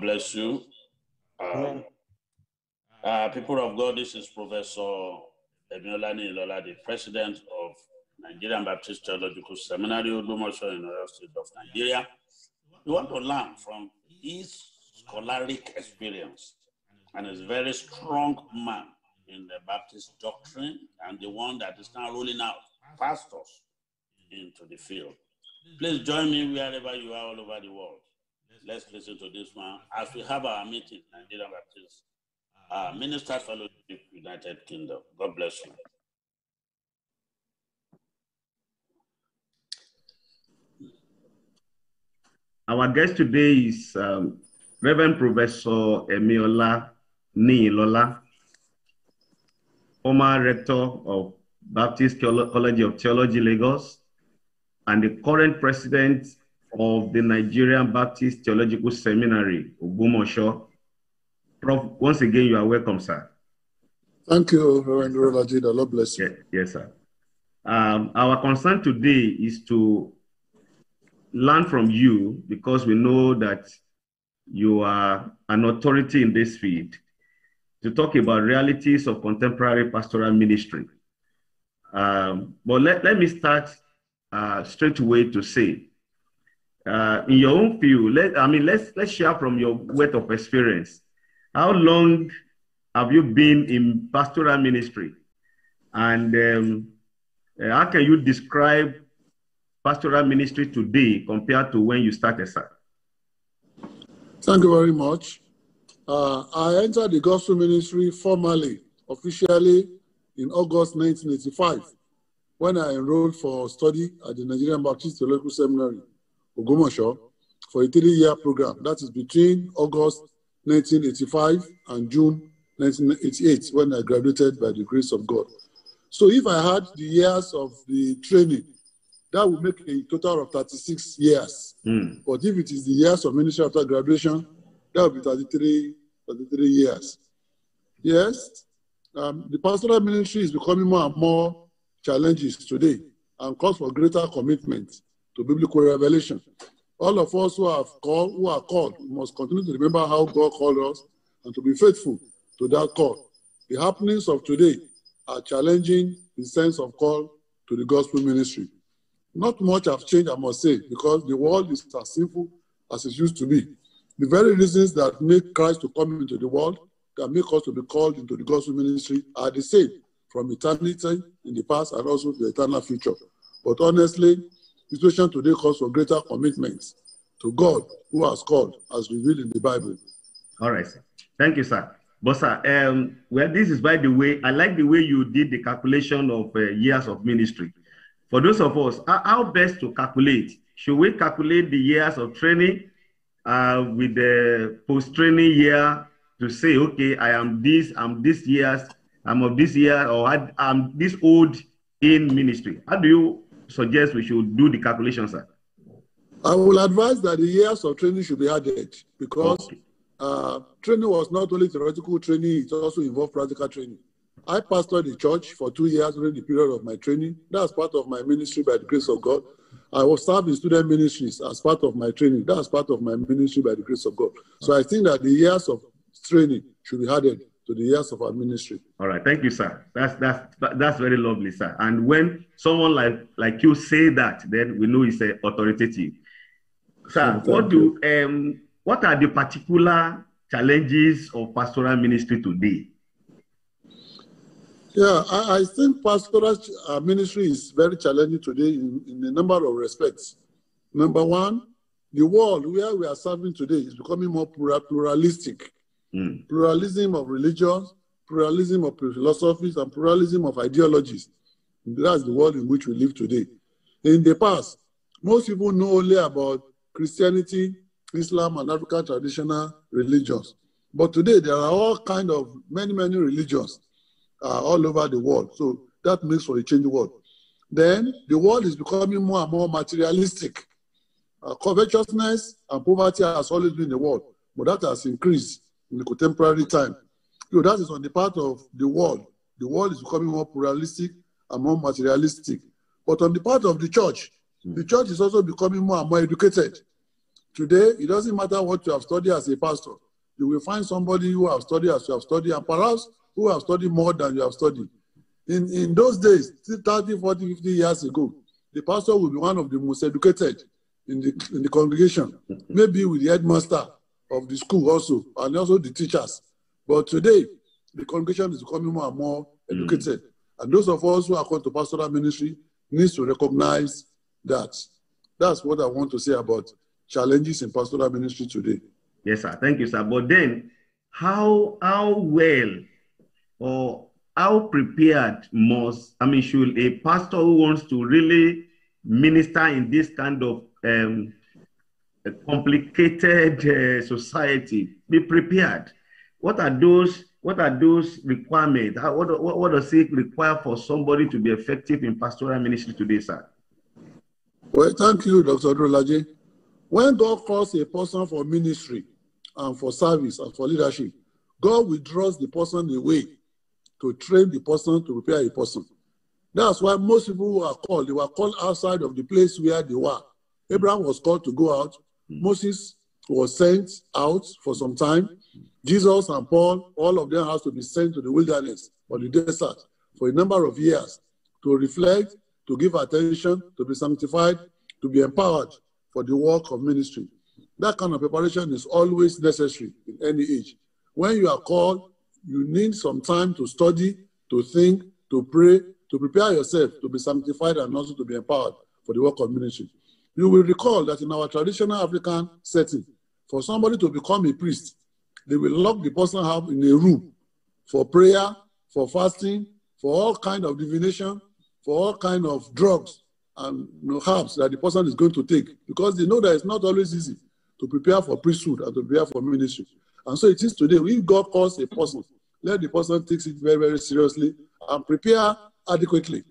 bless you. People of God, this is Professor Emiola Niyilola, the president of Nigerian Baptist Theological Seminary, Ogbomoso in Oyo State of Nigeria. We want to learn from his scholastic experience, and is a very strong man in the Baptist doctrine, and the one that is now rolling out pastors into the field. Please join me wherever you are all over the world. Let's listen to this man as we have our meeting, Nigerian Baptist Ministers Fellowship, United Kingdom. God bless you. Our guest today is Reverend Professor Emiola Niyilola, former rector of Baptist College of Theology, Lagos, and the current president of the Nigerian Baptist Theological Seminary, Ogbomoso. Prof, once again, you are welcome, sir. Thank you, Reverend Rolajid. The Lord bless you. Yes, sir. Our concern today is to learn from you, because we know that you are an authority in this field, to talk about realities of contemporary pastoral ministry. But let me start straight away to say, in your own field, let's share from your wealth of experience. How long have you been in pastoral ministry? And how can you describe pastoral ministry today compared to when you started, sir? Thank you very much. I entered the gospel ministry formally, officially, in August 1985, when I enrolled for study at the Nigerian Baptist Theological Seminary, Ogbomoso, for a 3-year program. That is between August 1985 and June 1988, when I graduated by the grace of God. So if I had the years of the training, that would make a total of 36 years. But if it is the years of ministry after graduation, that would be 33 years. Yes, the pastoral ministry is becoming more and more challenges today and calls for greater commitment to biblical revelation. All of us who are called, must continue to remember how God called us and to be faithful to that call. The happenings of today are challenging the sense of call to the gospel ministry. Not much have changed, I must say, because the world is as sinful as it used to be. The very reasons that make Christ to come into the world, that make us to be called into the gospel ministry, are the same from eternity in the past and also the eternal future. But honestly, the situation today calls for greater commitment to God who has called, as revealed in the Bible. All right, sir. Thank you, sir. But sir, well, this is by the way, I like the way you did the calculation of years of ministry. For those of us, how best to calculate? Should we calculate the years of training with the post-training year to say, okay, I am this, I'm this years, I'm of this year, or I'm this old in ministry? How do you suggest we should do the calculation, sir? I will advise that the years of training should be added, because training was not only theoretical training, it also involved practical training. I pastored the church for 2 years during the period of my training. That's part of my ministry by the grace of God. I was served in student ministries as part of my training. That's part of my ministry by the grace of God. So I think that the years of training should be added to the years of our ministry. All right, thank you, sir. That's very lovely, sir. And when someone like you say that, then we know it's authoritative. Sir, what are the particular challenges of pastoral ministry today? Yeah, I think pastoral ministry is very challenging today in a number of respects. Number one, the world where we are serving today is becoming more pluralistic. Pluralism of religions, pluralism of philosophies, and pluralism of ideologies. That's the world in which we live today. In the past, most people know only about Christianity, Islam, and African traditional religions. But today, there are all kinds of many religions all over the world. So that makes for a changing world. Then the world is becoming more and more materialistic. Covetousness and poverty has always been in the world, but that has increased in the contemporary time. So that is on the part of the world. The world is becoming more pluralistic and more materialistic. But on the part of the church is also becoming more and more educated. Today, it doesn't matter what you have studied as a pastor. You will find somebody who have studied as you have studied, and perhaps who have studied more than you have studied. In those days, 30, 40, 50 years ago, the pastor will be one of the most educated in the congregation, maybe with the headmaster of the school also, and also the teachers. But today, the congregation is becoming more and more educated. And those of us who are called to pastoral ministry needs to recognize that. That's what I want to say about challenges in pastoral ministry today. Yes, sir. Thank you, sir. But then, how well or how prepared should a pastor who wants to really minister in this kind of complicated society be prepared? What are those requirements? What does it require for somebody to be effective in pastoral ministry today, sir? Well, thank you, Dr. Odolaje. When God calls a person for ministry and for service and for leadership, God withdraws the person away to train the person, to prepare a person. That's why most people who are called, they were called outside of the place where they were. Abraham was called to go out. Moses was sent out for some time. Jesus and Paul, all of them has to be sent to the wilderness or the desert for a number of years to reflect, to give attention, to be sanctified, to be empowered for the work of ministry. That kind of preparation is always necessary in any age. When you are called, you need some time to study, to think, to pray, to prepare yourself to be sanctified and also to be empowered for the work of ministry. You will recall that in our traditional African setting, for somebody to become a priest, they will lock the person up in a room for prayer, for fasting, for all kinds of divination, for all kinds of drugs and herbs that the person is going to take, because they know that it's not always easy to prepare for priesthood and to prepare for ministry. And so it is today. If God calls a person, let the person take it very, very seriously and prepare adequately.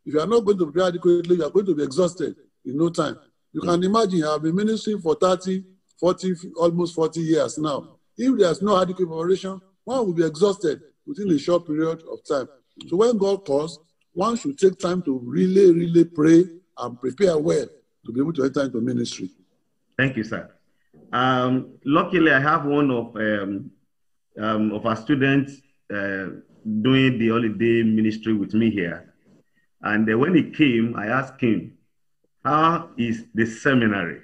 If you are not going to prepare adequately, you are going to be exhausted in no time. You can imagine, I have been ministering for 30, 40, almost 40 years now. If there's no adequate preparation, one will be exhausted within a short period of time. So when God calls, one should take time to really, really pray and prepare well to be able to enter into ministry. Thank you, sir. Luckily, I have one of our students doing the holiday ministry with me here. And when he came, I asked him, how is the seminary?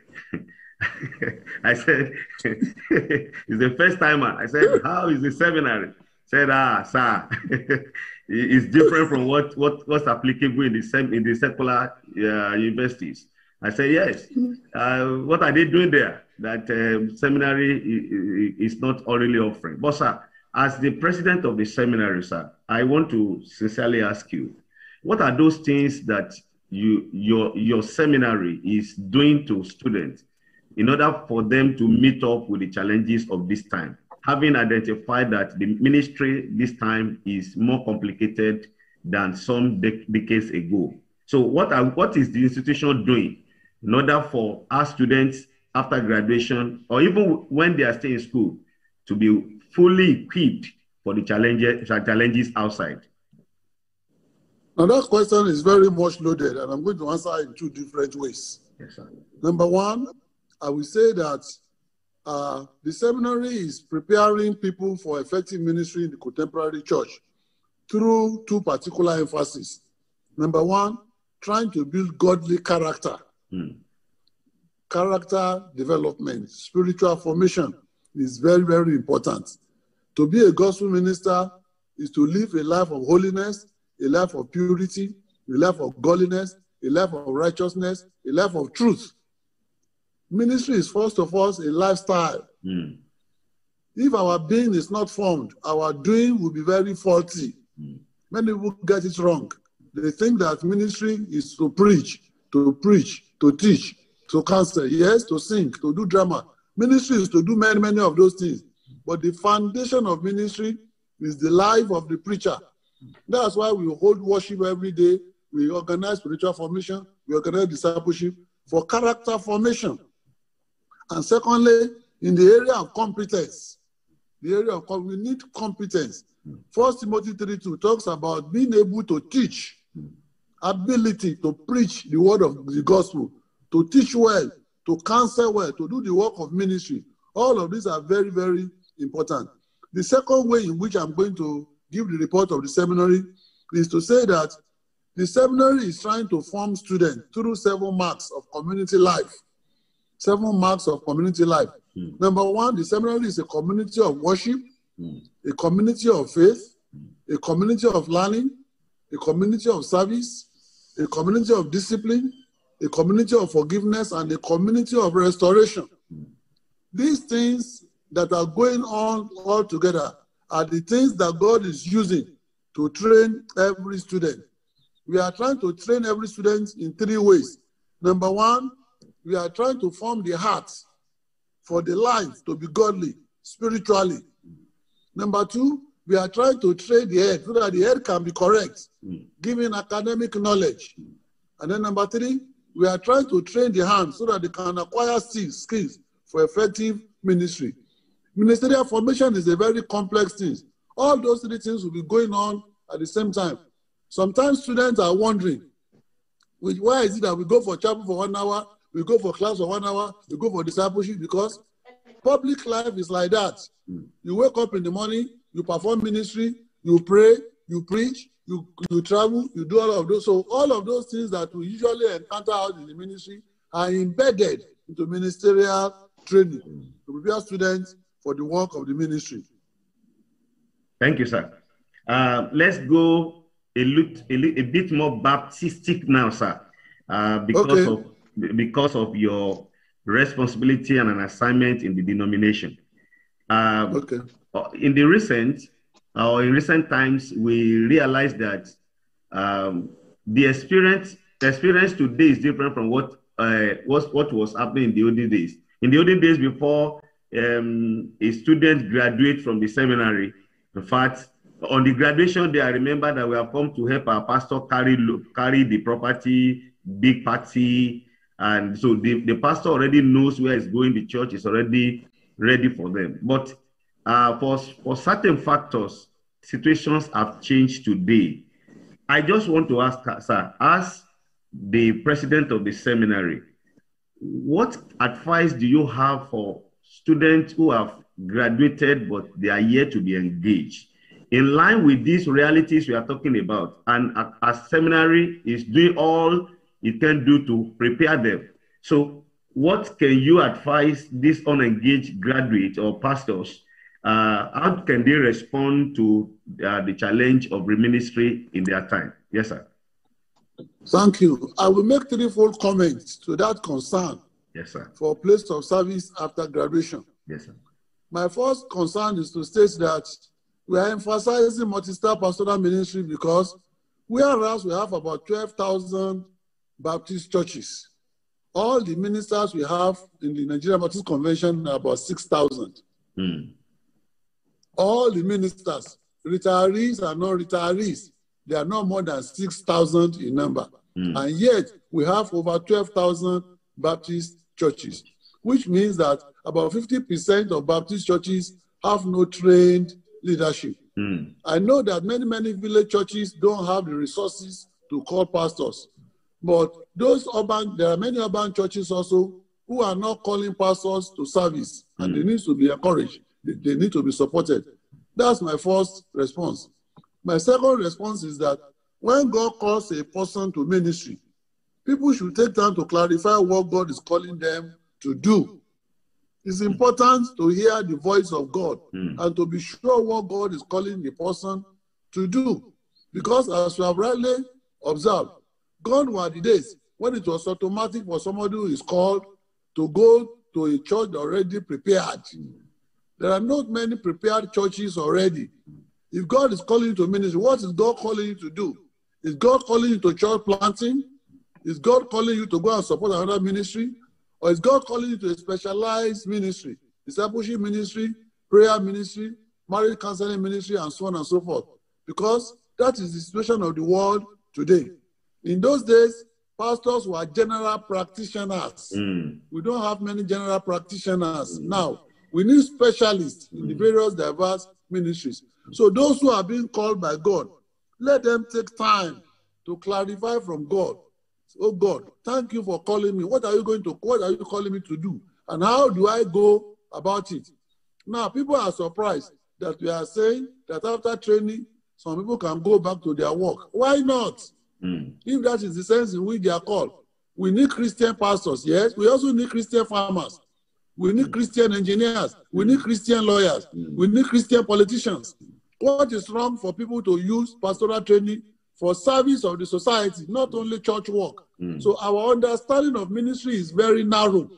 I said, it's the first timer. I said, how is the seminary? He said, sir, it's different from what's applicable in the secular universities. I said, yes. What are they doing there that seminary is not really offering? But sir, as the president of the seminary, sir, I want to sincerely ask you, what are those things that your seminary is doing to students in order for them to meet up with the challenges of this time, having identified that the ministry this time is more complicated than some decades ago? So what is the institution doing in order for our students after graduation, or even when they are still in school, to be fully equipped for the challenges outside? Now that question is very much loaded, and I'm going to answer in two different ways. Yes, sir. Number one, I will say that the seminary is preparing people for effective ministry in the contemporary church through two particular emphases. Number one, trying to build godly character. Character development, spiritual formation is very, very important. To be a gospel minister is to live a life of holiness, a life of purity, a life of godliness, a life of righteousness, a life of truth. Ministry is first of all a lifestyle. If our being is not formed, our doing will be very faulty. Many people get it wrong. They think that ministry is to preach, to teach, to counsel, yes, to sing, to do drama. Ministry is to do many, many of those things. But the foundation of ministry is the life of the preacher. That's why we hold worship every day. We organize spiritual formation. We organize discipleship for character formation. And secondly, in the area of competence, we need competence. 1 Timothy 3:2 talks about being able to teach, ability to preach the word of the gospel, to teach well, to counsel well, to do the work of ministry. All of these are very, very important. The second way in which I'm going to give the report of the seminary is to say that the seminary is trying to form students through 7 marks of community life. 7 marks of community life. Number one, the seminary is a community of worship, a community of faith, a community of learning, a community of service, a community of discipline, a community of forgiveness, and a community of restoration. These things that are going on all together are the things that God is using to train every student. We are trying to train every student in 3 ways. Number one, we are trying to form the heart for the life to be godly, spiritually. Number two, we are trying to train the head so that the head can be correct, giving academic knowledge. And then number 3, we are trying to train the hand so that they can acquire skills for effective ministry. Ministerial formation is a very complex thing. All those 3 things will be going on at the same time. Sometimes students are wondering, why is it that we go for chapel for 1 hour, we go for class for 1 hour, we go for discipleship? Because public life is like that. You wake up in the morning, you perform ministry, you pray, you preach, you travel, you do all of those. So all of those things that we usually encounter out in the ministry are embedded into ministerial training to prepare students for the work of the ministry. Thank you, sir. Let's go a bit more Baptistic now, sir, because of your responsibility and an assignment in the denomination. In recent times, we realized that the experience today is different from what was happening in the olden days. In the olden days, before a student graduates from the seminary, in fact, on the graduation day, I remember that we have come to help our pastor carry the property, big party, and so the pastor already knows where he's going. The church is already ready for them. But for certain factors, situations have changed today. I just want to ask, sir, as the president of the seminary, what advice do you have for students who have graduated but they are yet to be engaged? In line with these realities we are talking about, and our seminary is doing all it can do to prepare them. So what can you advise these unengaged graduates or pastors? How can they respond to the challenge of ministry in their time? Yes, sir. Thank you. I will make 3-fold comments to that concern. Yes, sir. For place of service after graduation. Yes, sir. My first concern is to state that we are emphasizing multi-star pastoral ministry because whereas we have about 12,000 Baptist churches, all the ministers we have in the Nigerian Baptist Convention are about 6,000. All the ministers, retirees and non-retirees, they are not more than 6,000 in number. And yet we have over 12,000 Baptist churches, which means that about 50% of Baptist churches have no trained leadership. I know that many village churches don't have the resources to call pastors, but there are many urban churches also who are not calling pastors to service, and they need to be encouraged. They need to be supported. That's my first response. My second response is that when God calls a person to ministry, people should take time to clarify what God is calling them to do. It's important to hear the voice of God and to be sure what God is calling the person to do. Because as we have rightly observed, gone were the days when it was automatic for somebody who is called to go to a church already prepared. There are not many prepared churches already. If God is calling you to ministry, what is God calling you to do? Is God calling you to church planting? Is God calling you to go and support another ministry? Or is God calling you to a specialized ministry, discipleship ministry, prayer ministry, marriage counseling ministry, and so on and so forth? Because that is the situation of the world today. In those days, pastors were general practitioners. We don't have many general practitioners now. We need specialists in the various diverse ministries. So those who are being called by God, let them take time to clarify from God. Oh God, thank you for calling me. What are you calling me to do? And how do I go about it? Now, people are surprised that we are saying that after training, some people can go back to their work. Why not? If that is the sense in which they are called. We need Christian pastors, yes. We also need Christian farmers. We need Christian engineers. We need Christian lawyers. We need Christian politicians. What is wrong for people to use pastoral training for service of the society, not only church work? So our understanding of ministry is very narrow.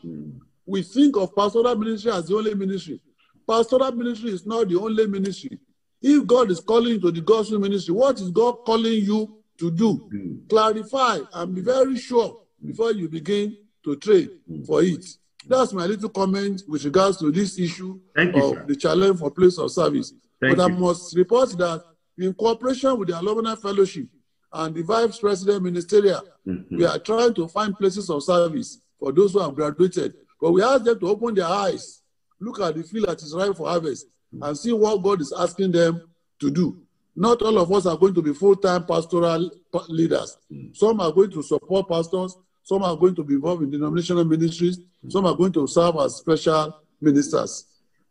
We think of pastoral ministry as the only ministry. Pastoral ministry is not the only ministry. If God is calling you to the gospel ministry, what is God calling you to do? Clarify and be very sure before you begin to train for it. That's my little comment with regards to this issue of the challenge for place of service. But I must report that in cooperation with the Alumni Fellowship and the Vice President Ministerial, we are trying to find places of service for those who have graduated. But we ask them to open their eyes, look at the field that is ripe for harvest, and see what God is asking them to do. Not all of us are going to be full-time pastoral leaders. Some are going to support pastors. Some are going to be involved in denominational ministries. Some are going to serve as special ministers.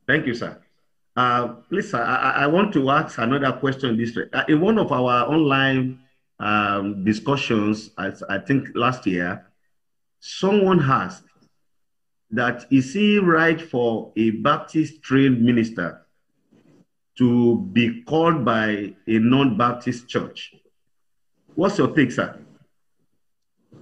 Thank you, sir. Please, sir, I want to ask another question. In one of our online discussions, I think last year, someone asked that is it right for a Baptist-trained minister to be called by a non-Baptist church? What's your take, sir?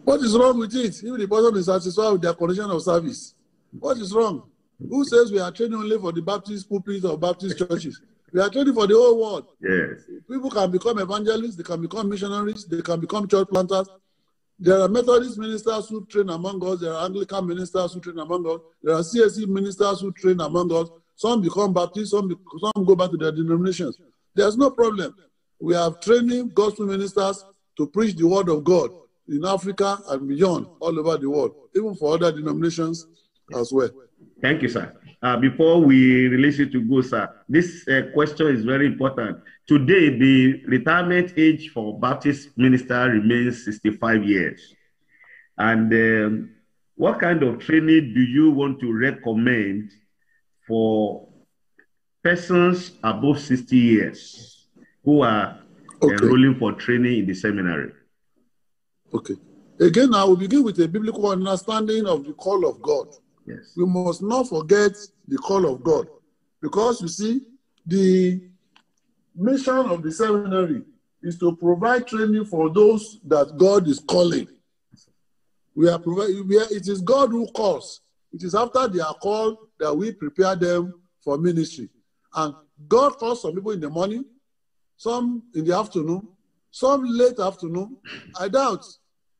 What is wrong with it? If the person is satisfied with their condition of service, what is wrong? Who says we are training only for the Baptist pulpits or Baptist churches? We are training for the whole world. Yes. People can become evangelists, they can become missionaries, they can become church planters. There are Methodist ministers who train among us. There are Anglican ministers who train among us. There are CSE ministers who train among us. Some become Baptists, some go back to their denominations. There's no problem. We have training gospel ministers to preach the word of God in Africa and beyond, all over the world, even for other denominations as well. Thank you, sir. Before we release you to go, sir, this question is very important. Today, the retirement age for Baptist minister remains 65 years. And what kind of training do you want to recommend for persons above 60 years who are enrolling for training in the seminary? Okay. Again, I will begin with a biblical understanding of the call of God. Yes. We must not forget the call of God. Because you see, the mission of the seminary is to provide training for those that God is calling. It is God who calls. It is after they are called that we prepare them for ministry. And God calls some people in the morning, some in the afternoon, some late afternoon. I doubt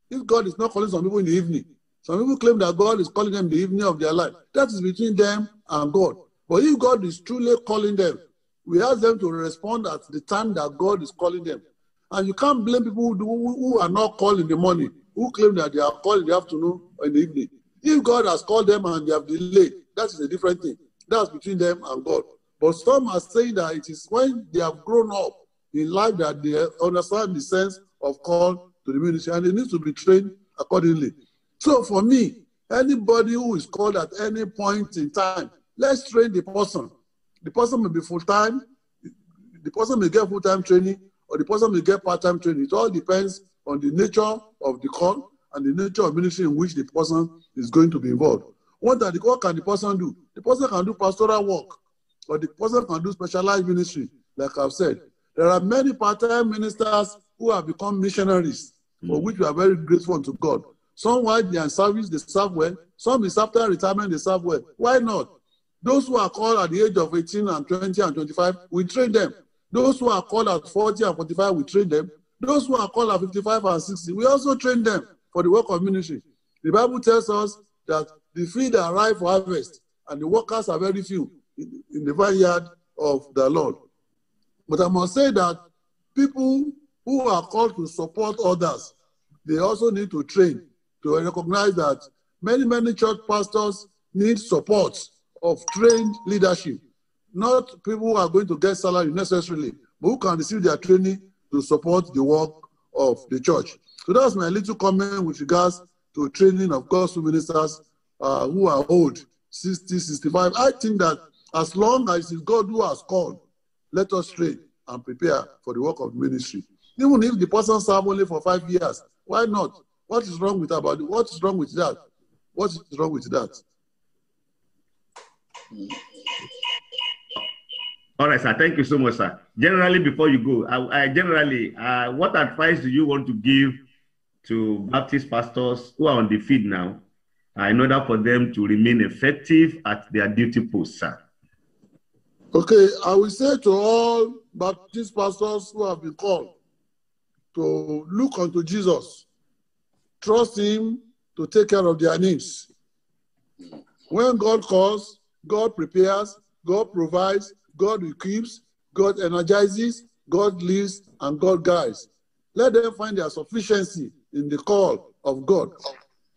if God is not calling some people in the evening. Some people claim that God is calling them the evening of their life. That is between them and God. But if God is truly calling them, we ask them to respond at the time that God is calling them. And you can't blame people who are not called in the morning, who claim that they are called in the afternoon or in the evening. If God has called them and they have delayed, that is a different thing. That's between them and God. But some are saying that it is when they have grown up in life that they understand the sense of call to the ministry, and they need to be trained accordingly. So for me, anybody who is called at any point in time, let's train the person. The person may be full-time, the person may get full-time training, or the person may get part-time training. It all depends on the nature of the call and the nature of ministry in which the person is going to be involved. What can the person do? The person can do pastoral work, or the person can do specialized ministry, like I've said. There are many part-time ministers who have become missionaries, for which we are very grateful to God. Some while they are in service, they serve well. Some is after retirement, they serve well. Why not? Those who are called at the age of 18 and 20 and 25, we train them. Those who are called at 40 and 45, we train them. Those who are called at 55 and 60, we also train them for the work of ministry. The Bible tells us that the field are ripe for harvest, and the workers are very few in the vineyard of the Lord. But I must say that people who are called to support others, they also need to train to recognize that many church pastors need support of trained leadership. Not people who are going to get salary necessarily, but who can receive their training to support the work of the church. So that's my little comment with regards to training of gospel ministers who are old, 60, 65. I think that as long as it's God who has called, let us train and prepare for the work of ministry. Even if the person served only for 5 years, why not? What is wrong with that? What is wrong with that? What is wrong with that? All right, sir. Thank you so much, sir. Generally, before you go, what advice do you want to give to Baptist pastors who are on the field now in order for them to remain effective at their duty post, sir? Okay, I will say to all Baptist pastors who have been called to look unto Jesus, trust him to take care of their needs. When God calls, God prepares, God provides, God equips, God energizes, God leads, and God guides. Let them find their sufficiency in the call of God.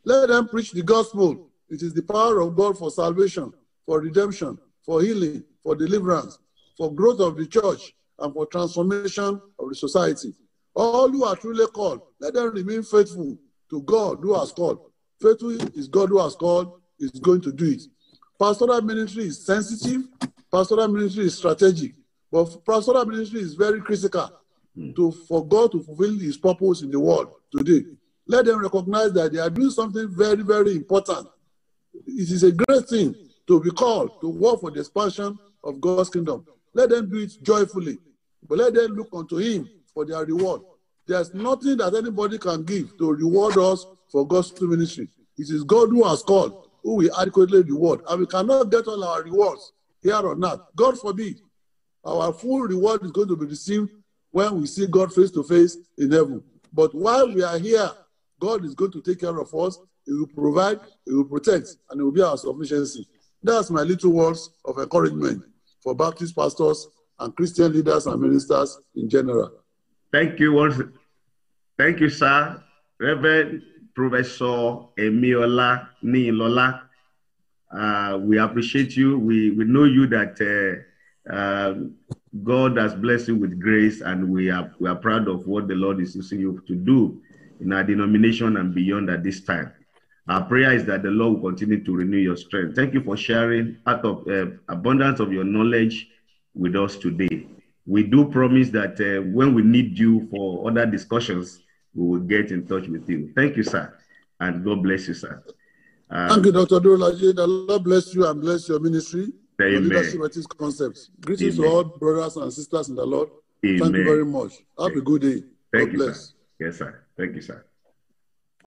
Let them preach the gospel. It is the power of God for salvation, for redemption, for healing, for deliverance, for growth of the church, and for transformation of the society. All who are truly called, let them remain faithful to God who has called. Faithful is God who has called, is going to do it. Pastoral ministry is sensitive. Pastoral ministry is strategic. But pastoral ministry is very critical for God to fulfill his purpose in the world today. Let them recognize that they are doing something very, very important. It is a great thing to be called to work for the expansion of God's kingdom. Let them do it joyfully, but let them look unto him for their reward. There's nothing that anybody can give to reward us for God's ministry. It is God who has called, who will adequately reward. And we cannot get all our rewards here or not. God forbid. Our full reward is going to be received when we see God face to face in heaven. But while we are here, God is going to take care of us. He will provide, he will protect, and it will be our sufficiency. That's my little words of encouragement for Baptist pastors and Christian leaders and ministers in general. Thank you. Thank you, sir. Reverend Professor Emiola Nilola. We appreciate you. We know you that God has blessed you with grace, and we are proud of what the Lord is using you to do in our denomination and beyond at this time. Our prayer is that the Lord will continue to renew your strength. Thank you for sharing out of abundance of your knowledge with us today. We do promise that when we need you for other discussions, we will get in touch with you. Thank you, sir, and God bless you, sir. Thank you, Dr. Durolaje. The Lord bless you and bless your ministry. Amen. Your leadership at this concept. Greetings Amen. to all brothers and sisters in the Lord. Amen. Thank you very much. Have a good day. Thank God you, bless. Sir. Yes, sir. Thank you, sir.